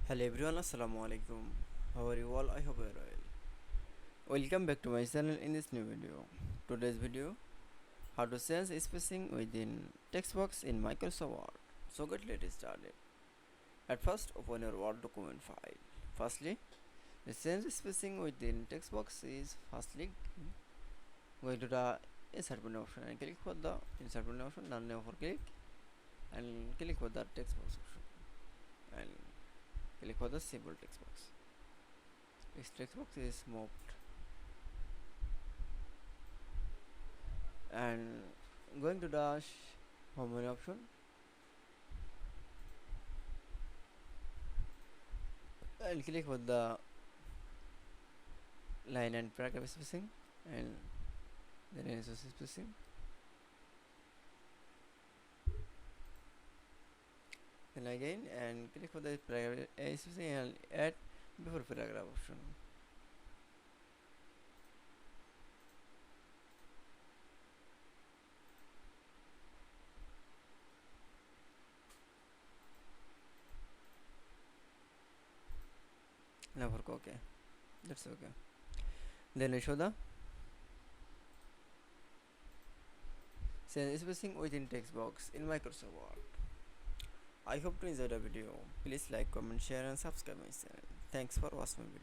Hello everyone, Assalamu Walaikum. How are you all? I hope you are well. Welcome back to my channel in this new video. Today's video, how to change spacing within text box in Microsoft Word. So let's started. At first, open your Word document file. Firstly, the change spacing within text box is firstly going to the insert button option and click for the insert button option. None over click and click for the text box option and click for the simple text box. This text box is moved and going to the home menu option and click for the line and paragraph spacing and then resource spacing then again and click for the paragraph spacing and add before paragraph option. Now for okay, that's okay. Then I show the spacing within text box in Microsoft Word. I hope to enjoy the video. Please like, comment, share and subscribe my channel. Thanks for watching my video.